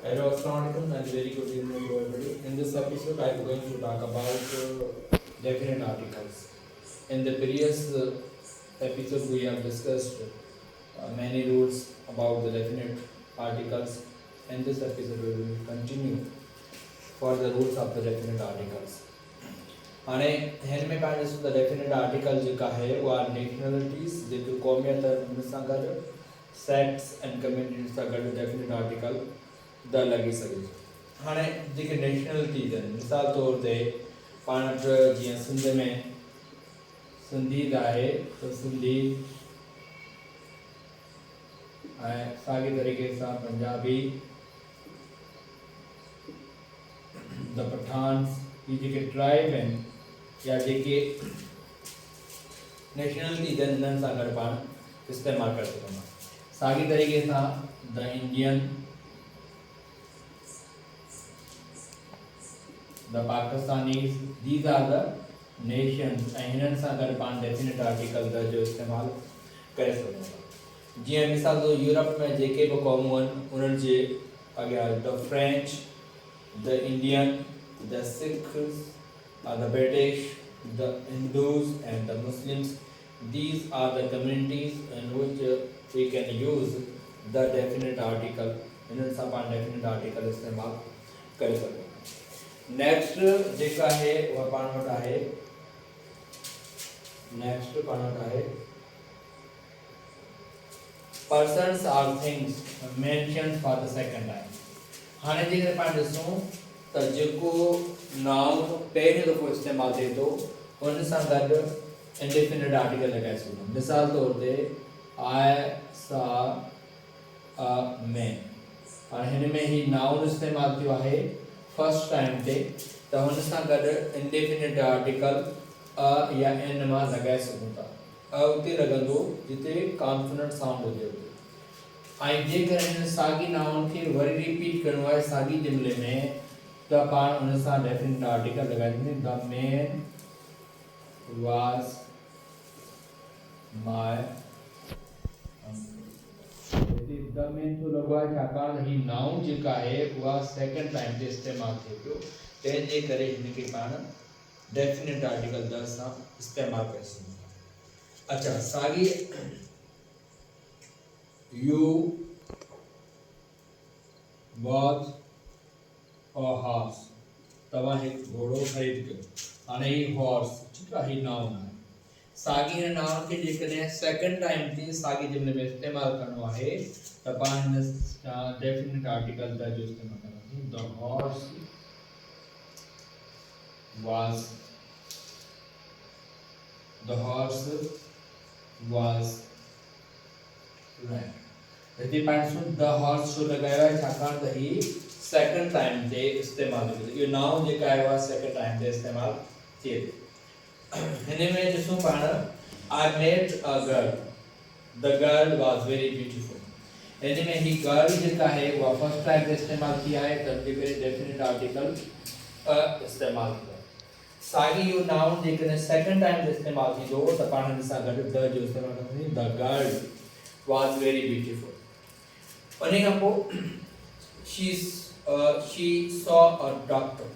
Hello, Assalamualaikum and very good evening to everybody. In this episode, I am going to talk about definite articles. In the previous episode, we have discussed many rules about the definite articles. In this episode, we will continue for the rules of the definite articles. हाणे हिन में पाण ॾिसूं त definite article जेका आहे उहा nationalities जेके क़ौमियत हुन सां गॾु सेक्ट्स एंड कम्युनिटीज़ सां गॾु डेफिनेट आर्टिकल द लॻी सघे थो। हाणे जेके नेशनलिटीज़ आहिनि मिसाल तौर ते पाण वटि जीअं सिंध में सिंधी आहे त सिंधी ऐं साॻे तरीक़े सां पंजाबी द पठान्स ही जेके ट्राइब आहिनि या जेके नेशनलिटीज़ आहिनि हिननि सां गॾु पाण इस्तेमालु करे सघूं था। साॻी तरीक़े सां the Indian the Pakistanis these are the nations ऐं हिननि सां गॾु पाण डेफिनेट आर्टिकल द जो इस्तेमालु करे सघूं था। जीअं मिसाल तौरु यूरोप में जेके बि क़ौमूं आहिनि उन्हनि जे अॻियां the French the Indian the Sikhs the British, the Hindus and the Muslims, these are the communities in which we can use the definite article. इन्हनि सां पाण definite article इस्तेमालु करे सघूं था। नेक्स्ट जेका आहे उहा पाण वटि आहे persons or things mentioned for the second time। हाणे जेकर पाण ॾिसूं त जेको नाउन पहिरियों दफ़ो इस्तेमालु थिए थो उन सां गॾु इंडेफिनिट आर्टिकल लॻाए सघूं। मिसाल तौर ते आई सा अ मैन, हाणे हिन में ही नाउन इस्तेमालु थियो आहे फर्स्ट टाइम ते त हुन सां गॾु इंडेफिनिट आर्टिकल अ या एन मां लॻाए सघूं था। अ उते लॻंदो जिते कॉन्सोनेंट साउंड हुजे ऐं जेकर हिन साॻी नाउन खे वरी रिपीट करिणो आहे साॻी जुमिले में त पाण उन सां डेफिनेट आर्टिकल लॻाईंदासीं। The man was my uncle. The man छो लॻो आहे छाकाणि ही नाउन जेका आहे उहा सेकेंड टाइम ते इस्तेमालु थिए पियो, तंहिंजे करे हिनखे पाण डेफिनेट आर्टिकल द सां इस्तेमालु करे सघूं था। अच्छा, साॻी यू वॉज और हॉर्स, तव्हां हिकु घोड़ो ख़रीद कयो। हाणे ही हॉर्स ठीकु आहे, ही नाउन आहे। साॻी हिन नाउन खे जेकॾहिं सेकेंड टाइम ते साॻी जुमिले में इस्तेमालु करिणो आहे त पाण हिन डेफिनेट आर्टिकल द जो इस्तेमालु कंदासीं। The horse was red. यदि पाण ॾिसूं द हॉर्स छो लॻायो आहे छाकाणि त ही सेकेंड टाइम ते इस्तेमालु थिए थो। इहो नाउन जेका आहे उहा सेकेंड टाइम ते इस्तेमालु थिए थी। हिन में ॾिसूं पाण I met a girl, the girl was very beautiful. हिन में ही गर्ल जेका आहे उहा फर्स्ट टाइम ते इस्तेमालु थी आहे त जेकॾहिं डेफिनेट आर्टिकल अ इस्तेमालु थियो आहे। साॻी इहो नाउन जेकॾहिं सेकेंड टाइम ते इस्तेमालु थींदो त पाण हिन सां गॾु द जो इस्तेमालु कंदासीं। The girl was very beautiful. उन खां पोइ she saw a doctor।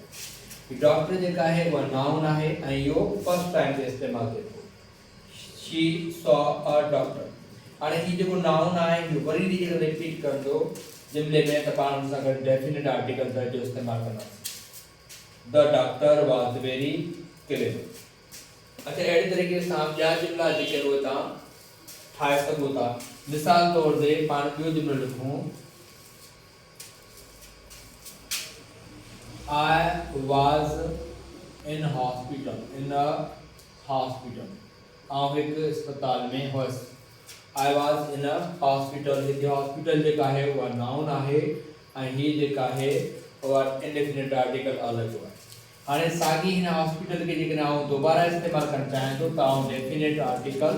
Doctor जेका आहे उहा नाउन आहे ऐं इहो फर्स्ट टाइम ते इस्तेमालु थिए थो। she saw a doctor। हाणे ही जेको नाउन आहे इहो वरी जेकर रिपीट कंदो जुमिले में त पाण हुन सां गॾु डेफिनेट आर्टिकल द जो इस्तेमालु कंदासीं। The doctor was very clever. अच्छा, अहिड़े तरीक़े सां ॿिया जुमिला जेके उहे तव्हां ठाहे सघो था। मिसाल तौर ते पाण ॿियो जुमिलो लिखूं I was in hospital, in a hospital। आउं हिकु अस्पताल में हुअसि। I was in a hospital। हिते हॉस्पिटल जेका आहे उहा नाउन आहे ऐं ही जेका आहे उहा इंडेफिनिट आर्टिकल अलॻि आहे। हाणे साॻी हिन हॉस्पिटल खे जेकॾहिं आउं दोबारा इस्तेमालु करणु चाहियां थो त आउं डेफिनेट आर्टिकल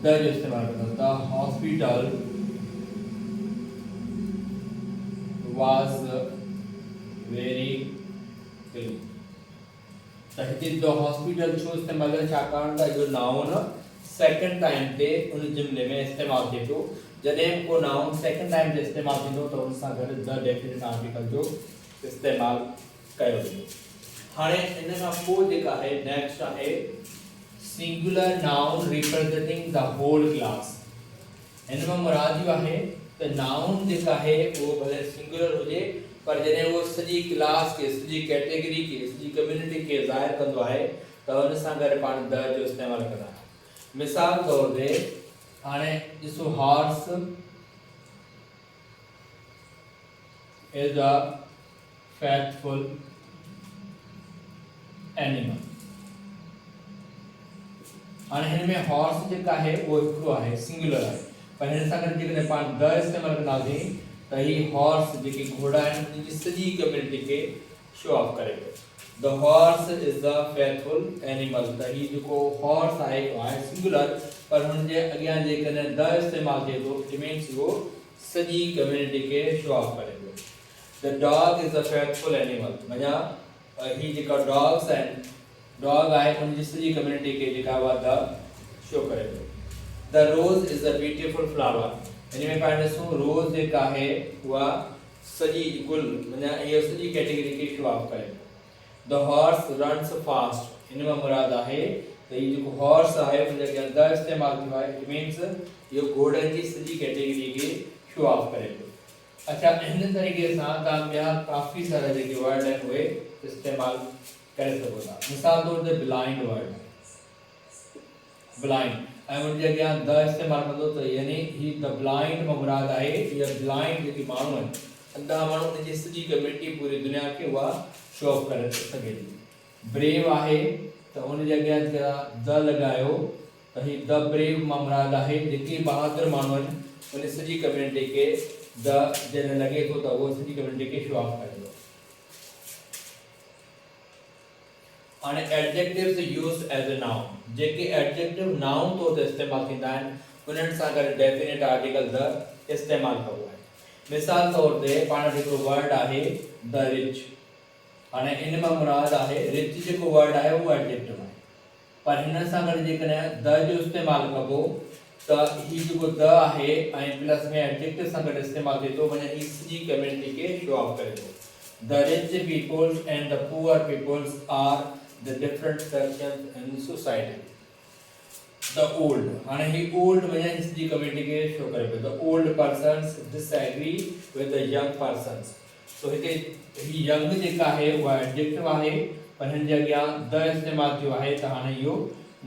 द जो इस्तेमालु कंदुसि। The hospital was very clean। त हिते द हॉस्पिटल छो इस्तेमालु आहे छाकाणि त इहो नाउन सेकेंड टाइम ते उन जुमिले में इस्तेमालु थिए थो जॾहिं को नाउन सेकंड टाइम जो इस्तेमाल थींदो त उन सां गॾु द डेफिनेट आर्टिकल जो इस्तेमाल कयो वेंदो। हाणे इन खां पोइ जेका आहे नेक्स्ट आहे singular noun representing the whole class. इन में मुराद इहो आहे त नाउन जेका आहे उहो भले सिंगुलर हुजे पर जॾहिं उहो सॼी क्लास खे सॼी कैटेगरी खे सॼी कम्युनिटी खे ज़ाहिर कंदो आहे त उन सां गॾु पाण द जो इस्तेमाल कंदा आहियूं। मिसाल तौर ते हाणे ॾिसो horse is a faithful animal। हाणे हिन में हॉर्स जेका आहे उहो हिकिड़ो आहे सिंगुलर आहे पर हिन सां गॾु जेकॾहिं पाण द इस्तेमाल कंदासीं त ही हॉर्स जेके घोड़ा आहिनि उनजी सॼी कम्युनिटी खे शो ऑफ करे थो। The horse is the faithful animal. त ही जेको हॉर्स आहे उहो आहे सिंगुलर पर हुन जे अॻियां जेकॾहिं द इस्तेमाल थिए थो इट मीन्स उहो सॼी कम्युनिटी खे शो ऑफ करे थो। The dog is a faithful animal। माना ही जेका डॉग्स आहिनि डॉग आहे उनजी सॼी कम्युनिटी खे जेका उहा द शो करे थो। The rose is a beautiful flower. हिन में पाण ॾिसूं रोज जेका आहे उहा सॼी गुल माना इहो सॼी कैटेगरी खे शो ऑफ करे थो। The horse runs fast. हिन में मुराद आहे त ही जेको हॉर्स आहे उन जे द इस्तेमाल थियो आहे इट मीन्स इहो घोड़नि जी सॼी कैटेगरी खे शो ऑफ करे थो। अच्छा इन तरीक़े सां तव्हां ॿिया काफ़ी सारा जेके वर्ड आहिनि उहे इस्तेमाल करे सघो था। मिसाल तौर ते ब्लाइंड वर्ड ब्लाइंड ऐं उन जे अॻियां द इस्तेमाल कंदो त यानी ही द ब्लाइंड में मुराद आहे इहा ब्लाइंड जेकी माण्हू आहिनि अंधा माण्हू उनजी सॼी कम्युनिटी पूरी दुनिया खे उहा शो ऑफ करे सघे थी। ब्रेव आहे त उन जे अॻियां जेका द लॻायो त ही द ब्रेव में मुराद आहे जेके बहादुर माण्हू आहिनि उन सॼी कम्युनिटी खे द जॾहिं लॻे थो त उहो सॼी कम्युनिटी खे शो ऑफ करे थो। हाणे adjectives used as a noun. जेके एडजेक्टिव नाउन तौर ते इस्तेमाल थींदा आहिनि उन्हनि सां गॾु डेफिनेट आर्टिकल द इस्तेमाल कबो आहे। मिसाल तौर ते पाण हिकिड़ो वर्ड आहे द रिच। हाणे इन में मुराद आहे रिच जेको वर्ड आहे उहो एडजेक्टिव आहे पर हिन सां गॾु जेकॾहिं द जो इस्तेमाल कबो त ही जेको द आहे ऐं प्लस में एडजेक्टिव सां गॾु इस्तेमाल थिए थो माना ही सॼी कम्युनिटी खे शो ऑफ करे थो। The rich peoples and the poor peoples are the different sections in society. The old हाणे ही ओल्ड माना ही सॼी कम्युनिटी खे शो करे पियो। The old persons disagree with the young persons. So हिते ही यंग जेका आहे उहा एडजेक्टिव आहे पर हिन जे अॻियां द इस्तेमाल थियो आहे त हाणे इहो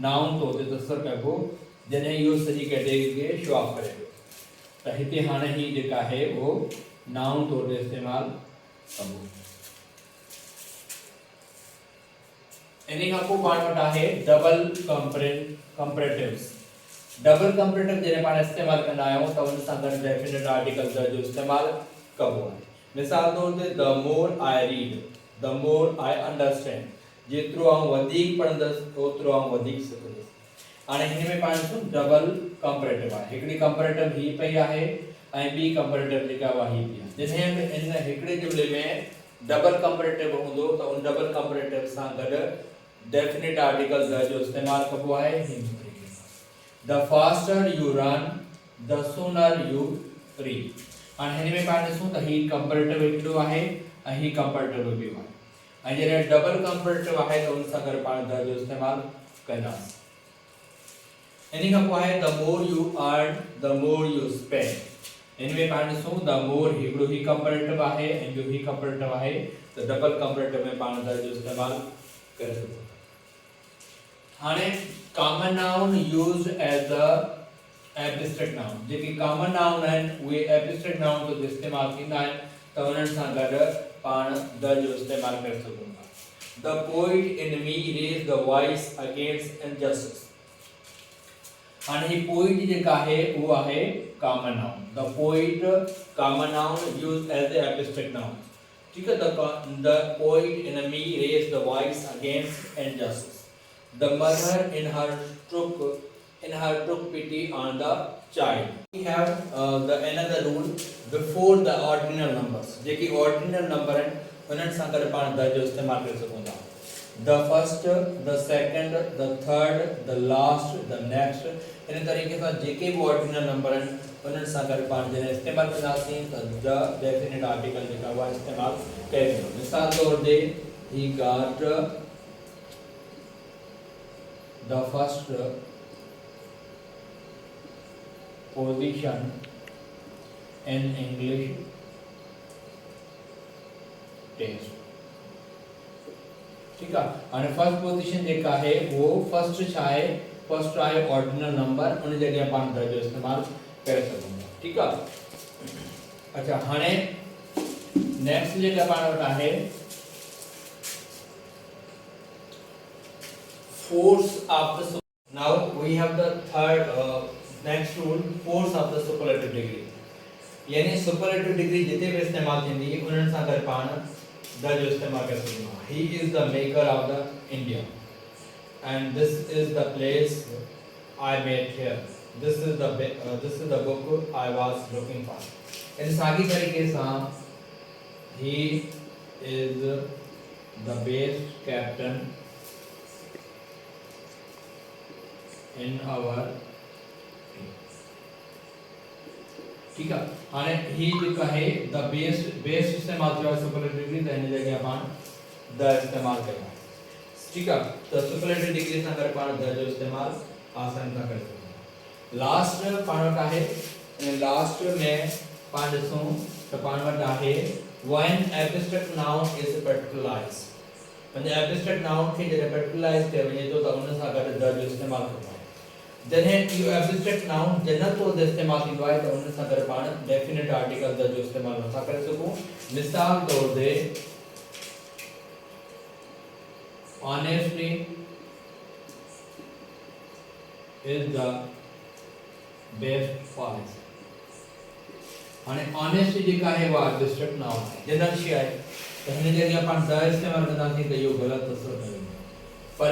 नाउन तौर ते तसर कबो जॾहिं इहो सॼी कैटेगरी खे शो ऑफ करे थो। त हिते हाणे ही जेका आहे उहो नाउन तौर ते इस्तेमाल कबो। इन खां पोइ पाण वटि आहे डबल कंपैरेटिव्स। डबल कंपैरेटिव जॾहिं पाण इस्तेमाल कंदा आहियूं त उन सां गॾु डेफिनेट आर्टिकल द जो इस्तेमाल कबो आहे। मिसाल तौर ते the more I read the more I understand. जेतिरो आउं वधीक पढ़ंदसि ओतिरो आउं वधीक सिखंदुसि। हाणे हिन में पाण ॾिसूं डबल कंपैरेटिव आहे। हिकिड़ी कंपैरेटिव ही पई आहे ऐं ॿी कंपैरेटिव जेका उहा ही पई आहे। जॾहिं बि इन हिकिड़े जुमिले में डबल कंपैरेटिव हूंदो त उन डबल कंपैरेटिव सां गॾु डेफिनेट आर्टिकल द जो इस्तेमाल कबो आहे हिन तरीक़े सां। The faster U run the sooner U read. हाणे हिन में पाण ॾिसूं त ही कंपैरेटिव हिकिड़ो आहे ऐं ही कंपैरेटिव ॿियो आहे ऐं जॾहिं डबल कंपैरेटिव आहे त उन सां गॾु पाण द जो इस्तेमाल कंदासीं। इन खां पोइ आहे the more you earn the more you spend. इन में पाण ॾिसूं द मोर हिकिड़ो ही कंपैरेटिव आहे ऐं ॿियो ही कंपैरेटिव आहे त डबल कंपैरेटिव में पाण द जो इस्तेमाल करे सघूं। हाणे common noun used as a abstract noun. जेके कॉमन नाउन आहिनि उहे एब्स्ट्रैक्ट नाउन तौर ते इस्तेमाल थींदा आहिनि त उन्हनि सां गॾु पाण द जो इस्तेमाल करे सघूं था। The poet in me raise the voice against injustice. हाणे ही पोइट जेका आहे उहो आहे common noun. The poet common noun used as a abstract noun. ठीक है। The poet in me raise the voice against injustice. The mother in her took pity on the child. We have the another rule before the ordinal numbers. जेकी ordinal number हैं उन्हनि सां गॾु पाण the जो इस्तेमाल करे सघूं था। The first, the second, the third, the last, the next। इन तरीक़े सां जेके भी ordinal number हैं उन्हनि सां गॾु पाण जॾहिं इस्तेमालु कंदासीं त द डेफिनेट आर्टिकल जेका उहा इस्तेमालु कयो वेंदो। मिसाल तौर ते he got the first position in English test. ठीक है, और फर्स्ट पोजीशन जेका है वो फर्स्ट छाए फर्स्ट आहे ऑर्डिनल नंबर उन जगह पाण द जो इस्तेमाल करे सघूं। ठीक है, अच्छा हाणे नेक्स्ट जेका पाण वटि आहे force of the now we have the third next rule, force of the superlative degree। यानी superlative degree जिते भी इस्तेमाल थींदी उन्हनि सां गॾु पाण द जो इस्तेमाल करे सघूं। he is the maker of the India and this is the place I met here, this is the book I was looking for। इन साॻी तरीक़े सां he is the best captain in our team। ठीक है, हाणे ही जेका है द बेस्ट इस्तेमाल थियो आहे सुपरलेटिव डिग्री त हिन जगह पाण द इस्तेमाल कयो आहे। ठीक है, तो सुपरलेटिव डिग्री सां गॾु पाण द जो इस्तेमाल आसानी सां करे सघूं। लास्ट पाण वटि आहे, लास्ट में पाण ॾिसूं त पाण वटि आहे when abstract noun is particularize। वने एब्स्ट्रैक्ट नाउन खे जॾहिं पर्टिकुलराइज कयो वञे थो त उन सां गॾु द जो इस्तेमाल करिणो आहे। जॾहिं इहो एब्स्ट्रैक्ट नाउन जनरल तौर ते इस्तेमाल थींदो आहे त उन सां गॾु पाण डेफिनेट आर्टिकल द जो इस्तेमाल नथा करे सघूं। मिसाल तौर ते honestly is the best policy। हाणे ऑनेस्टी जेका आहे उहा एब्स्ट्रैक्ट नाउन आहे, जनरल शइ आहे त हिन जगह पाण द इस्तेमाल कंदासीं त इहो ग़लति असरु न वेंदो, पर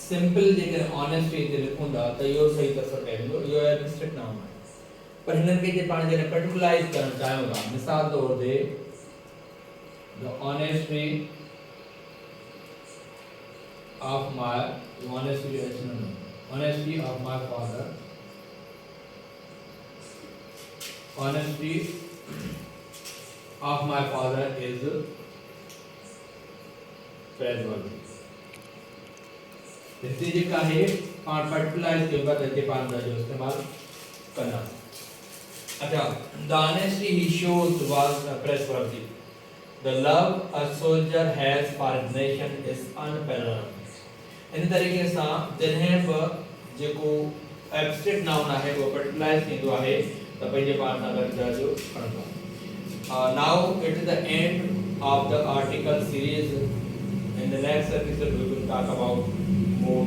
सिंपल जेकर ऑनेस्टी हिते लिखूं था त इहो सही असरु पवंदो, इहो एब्स्ट्रैक्ट नाउन आहे। पर हिननि खे जे पाण जॾहिं पर्टिकुलराइज करणु चाहियूं था, मिसाल तौर ते the honesty of my honesty of my father, honesty of my father is praiseworthy। हिते जेका है पाण पर्टिकुलराइज कयो था त पाण द जो इस्तेमाल कंदा। अच्छा, the honesty he shows was praiseworthy, the love a soldier has for his nation is unparalleled। इन तरीके सां जॾहिं बि जेको एब्स्ट्रैक्ट नाउन आहे वो पर्टिकुलराइज थींदो आहे त पंहिंजे पाण सां गॾु द जो खणंदो आहे। Now it is the end of the article series. In the next episode we will talk about more